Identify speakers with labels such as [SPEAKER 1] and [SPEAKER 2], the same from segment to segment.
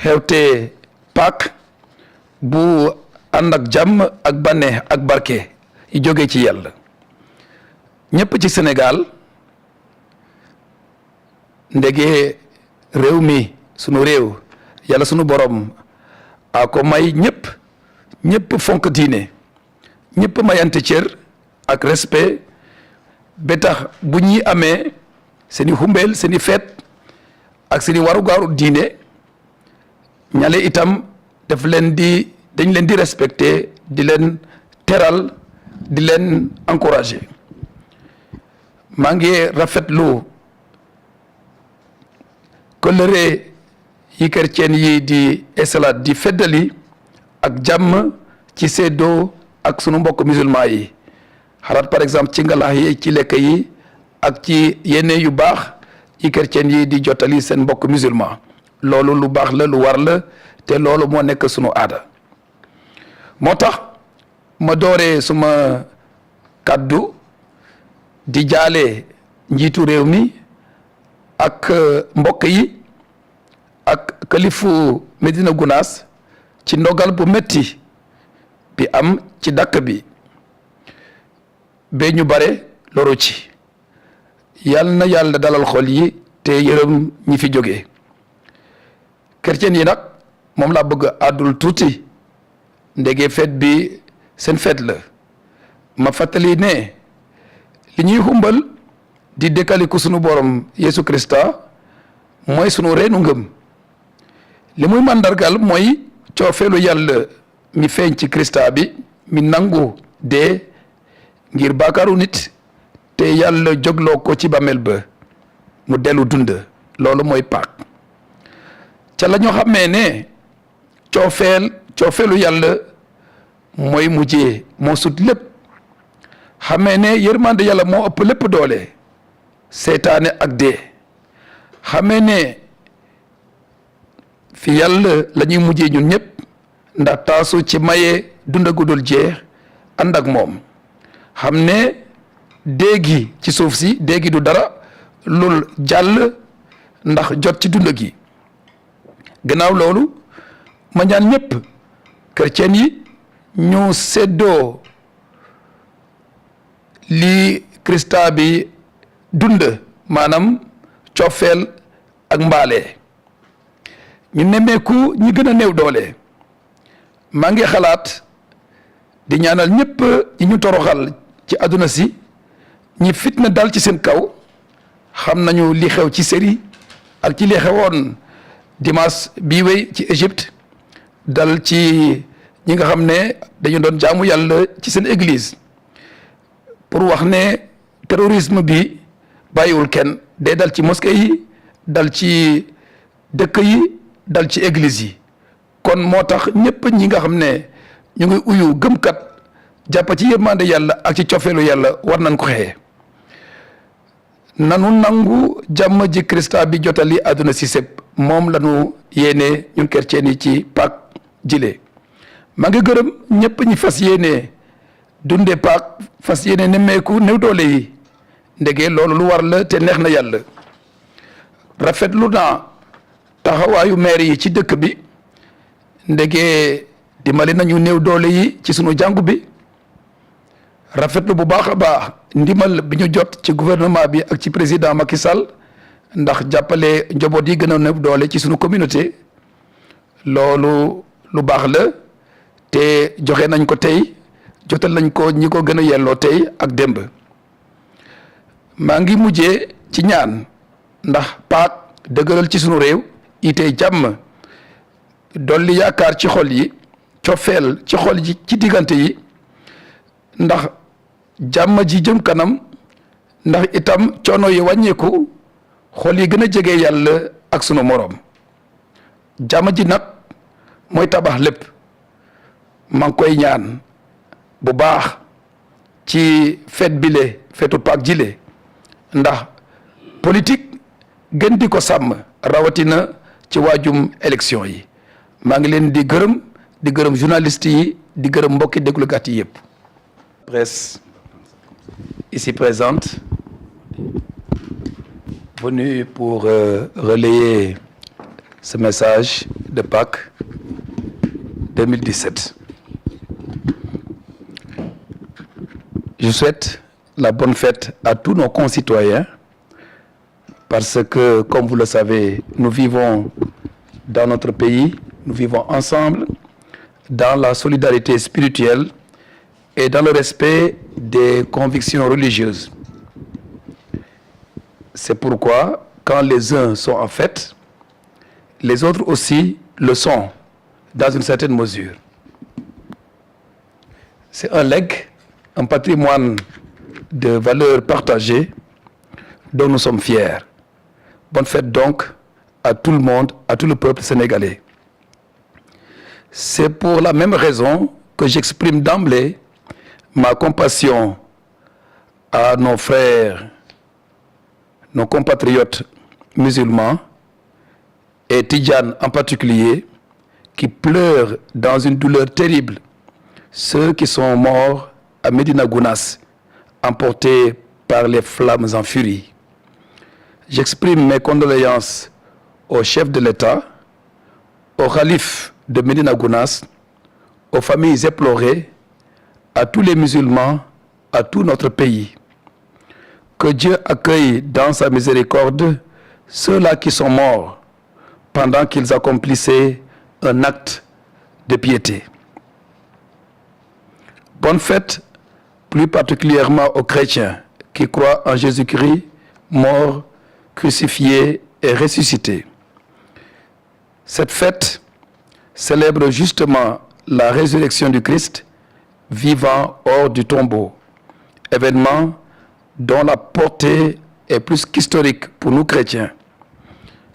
[SPEAKER 1] xewte Pâques bu ànd ak jàmm ak bànneex ak barke yi jóge ci yàlla ñëpp ci Sénégal ndege réew mi sunu réew yàlla sunu borom a ko may ñëpp fonk diine ñëpp mayante cër ak respect ba tax bu ñuy amee seeni xumbeel seeni feet ak seeni warugaaru diine ñale itam dañ leen di respecter di leen teral di leen encourager maa ngi rafetlu kóllëre yi chrétien yi di esalaat di feddali ak jàmm ci seddoo ak sunu mbokk musulman yi xalaat par exemple ci ngalax yi ci lekk yi ak ci yenn yu baax yi chrétien yi di jottali seen mbokk musulman loolu lu baax la lu war la te loolu moo nekk sunu aada moo tax ma dooree suma kàddu di jaale njiitu réew mi ak mbokk yi ak kalifu Medina Gounass ci ndogal bu metti bi am ci dàkk bi ba ñu bare loru ci yàlla na yàlla dalal xol yi te yërëm ñi fi jóge chrétien yi nag moom laa bëgg àddul tuuti ndege feet bi seen feet la ma fàttali ne li ñuy xumbal di dëkkaliku sunu borom Yesu Krista mooy sunu reenu ngëm li muy màndargal mooy coofeelu yàlla mi feeñ ci Krista bi mi nangu dee ngir baakaaru nit te yàlla jógloo ko ci bàmmeel ba mu dellu dund loolu mooy Pâques ca la ñoo xamee ne coofeelu yàlla mooy mujjee moo sut lépp xamee ne yërmande yàlla moo ëpp lépp doole seytaane ak dee xamee ne fi yàlla la ñuy mujjee ñun ñëpp ndax taasu ci maye dunda gudul jeex ànd ak moom xam ne déegi ci suuf si déegi du dara lul jàll ndax jot ci dund gi gannaaw loolu ma ñaan ñëpp chrétien yi ñu séddoo lii Krista bi dund maanaam coofeel ak mbaale ñu nemmeeku ñi gën a néew doole maa ngi xalaat di ñaanal ñëpp ñi ñu toroxal ci àdduna si ñi fitna dal ci seen kaw xam nañu li xew ci Syrie ak ci li xewoon dimanche bii wéy ci Égypte dal ci ñi nga xam ne dañu doon jaamu yàlla ci seen église pour wax ne terrorisme bi bàyyiwul kenn day dal ci mosquée yi dal ci dëkk yi dal ci église yi kon moo tax ñëpp ñi nga xam ne ñu ngi uyu gëmkat jàpp ci yërmande yàlla ak ci cofeelu yàlla war nañ ko xeexee nanu nangu jàmm ji Krista bi jotali àdduna si sépp moom lañu yéene ñun chrétien yi ci Pâques jile maa ngi gërëm ñëpp ñi fas yéene dunde Pâques fas yéene nemmeeku néew doole yi ndege loolu lu war la te neex na yàlla rafetlu naa taxawaayu maire yi ci dëkk bi ndege dimbali nañu néew doole yi ci sunu jàngu bi rafetlu bu baax a baax ndimbal bi ñu jot ci gouvernement bi ak ci président Macky Sall ndax jàppale njaboot yi gën a néew doole ci sunu communauté loolu lu baax la te joxe nañ ko tey jotal nañ ko ñi ko gën a yelloo tey ak démb maa ngi mujjee ci ñaan ndax Pâques dëgëral ci sunu réew itey jàmm dolli yaakaar ci xol yi cofeel ci xol yi ci diggante yi ndax jàmm ji jëm kanam ndax itam coono yi wàññeeku xol yi gën a jege yàlla ak sunu moroom jàmm ji nag mooy tabax lépp maa ngi koy ñaan bu baax ci fête bile feetu Pâques jile ndax politique gën di ko sàmm rawatina ci waajum élection yi maa ngi leen di gërëm journaliste yi di gërëm mbokki déglukat yi yëpp. Presse ici présente venue pour relayer ce message de Pâques 2017. Je souhaite la bonne fête à tous nos concitoyens parce que, comme vous le savez, nous vivons dans notre pays, nous vivons ensemble dans la solidarité spirituelle et dans le respect des convictions religieuses. C'est pourquoi, quand les uns sont en fête, les autres aussi le sont, dans une certaine mesure. C'est un legs, un patrimoine de valeurs partagées dont nous sommes fiers. Bonne fête donc à tout le monde, à tout le peuple sénégalais. C'est pour la même raison que j'exprime d'emblée ma compassion à nos frères, nos compatriotes musulmans et Tidjanes en particulier, qui pleurent dans une douleur terrible ceux qui sont morts à Médina Gounass, emportés par les flammes en furie. J'exprime mes condoléances au chef de l'État, au khalife de Médina Gounass, aux familles éplorées, à tous les musulmans, à tout notre pays. Que Dieu accueille dans sa miséricorde ceux-là qui sont morts pendant qu'ils accomplissaient un acte de piété. Bonne fête plus particulièrement aux chrétiens qui croient en Jésus-Christ, mort, crucifié et ressuscité. Cette fête célèbre justement la résurrection du Christ vivant hors du tombeau, événement dont la portée est plus qu'historique pour nous chrétiens,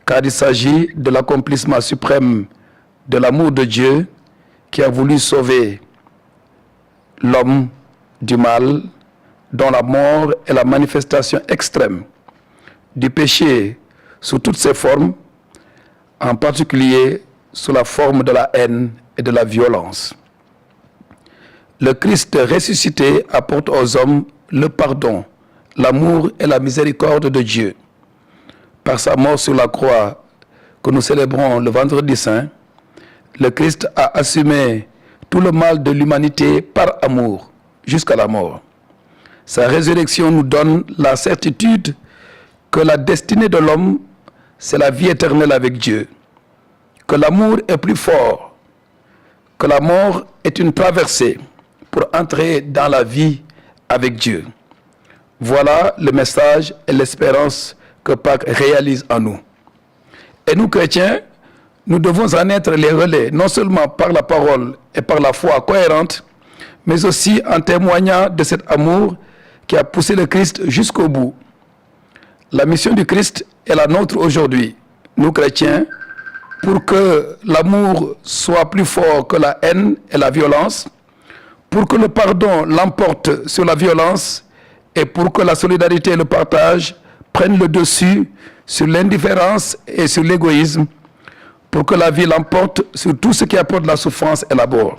[SPEAKER 1] car il s'agit de l'accomplissement suprême de l'amour de Dieu qui a voulu sauver l'homme du mal, dont la mort est la manifestation extrême du péché sous toutes ses formes, en particulier sous la forme de la haine et de la violence. Le Christ ressuscité apporte aux hommes le pardon, l'amour et la miséricorde de Dieu. Par sa mort sur la croix que nous célébrons le vendredi saint, le Christ a assumé tout le mal de l'humanité par amour jusqu'à la mort. Sa résurrection nous donne la certitude que la destinée de l'homme, c'est la vie éternelle avec Dieu, que l'amour est plus fort, que la mort est une traversée pour entrer dans la vie avec Dieu. Voilà le message et l'espérance que Pâques réalise en nous. Et nous, chrétiens, nous devons en être les relais, non seulement par la parole et par la foi cohérente, mais aussi en témoignant de cet amour qui a poussé le Christ jusqu'au bout. La mission du Christ est la nôtre aujourd'hui, nous chrétiens, pour que l'amour soit plus fort que la haine et la violence, pour que le pardon l'emporte sur la violence et pour que la solidarité et le partage prennent le dessus sur l'indifférence et sur l'égoïsme, pour que la vie l'emporte sur tout ce qui apporte la souffrance et la mort.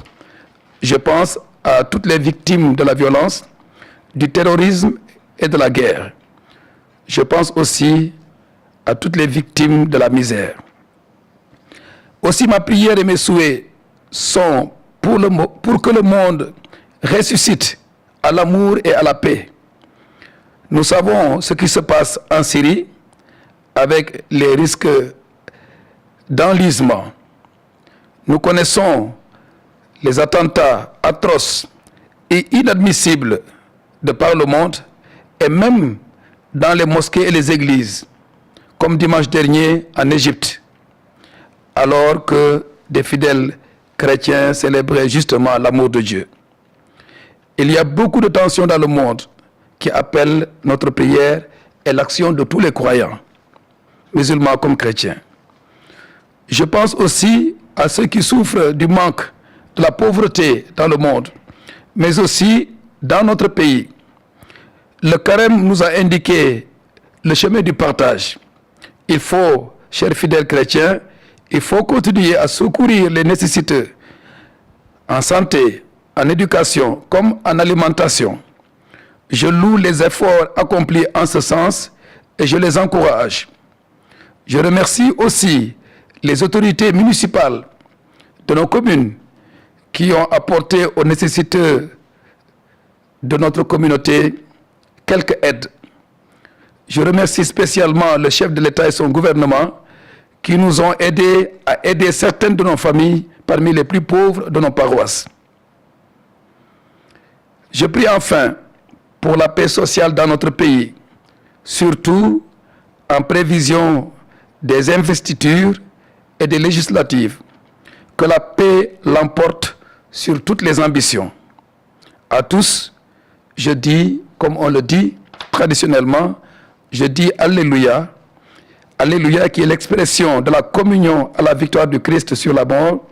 [SPEAKER 1] Je pense à toutes les victimes de la violence, du terrorisme et de la guerre. Je pense aussi à toutes les victimes de la misère. Aussi, ma prière et mes souhaits sont pour que le monde ressuscite à l'amour et à la paix. Nous savons ce qui se passe en Syrie avec les risques d'enlisement. Nous connaissons les attentats atroces et inadmissibles de par le monde et même dans les mosquées et les églises, comme dimanche dernier en Égypte, alors que des fidèles chrétiens célébraient justement l'amour de Dieu. Il y a beaucoup de tensions dans le monde qui appellent notre prière et l'action de tous les croyants, musulmans comme chrétiens. Je pense aussi à ceux qui souffrent du manque, de la pauvreté dans le monde, mais aussi dans notre pays. Le carême nous a indiqué le chemin du partage. Il faut, chers fidèles chrétiens, il faut continuer à secourir les nécessiteux en santé, en éducation comme en alimentation. Je loue les efforts accomplis en ce sens et je les encourage. Je remercie aussi les autorités municipales de nos communes qui ont apporté aux nécessiteux de notre communauté quelques aides. Je remercie spécialement le chef de l'État et son gouvernement qui nous ont aidés à aider certaines de nos familles parmi les plus pauvres de nos paroisses. Je prie enfin pour la paix sociale dans notre pays, surtout en prévision des investitures et des législatives. Que la paix l'emporte sur toutes les ambitions. À tous, je dis, comme on le dit traditionnellement, je dis Alléluia. Alléluia qui est l'expression de la communion à la victoire du Christ sur la mort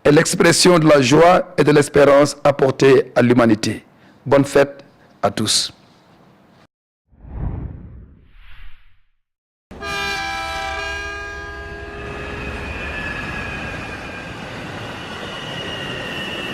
[SPEAKER 1] et l'expression de la joie et de l'espérance apportée à l'humanité. Bonne fête à tous.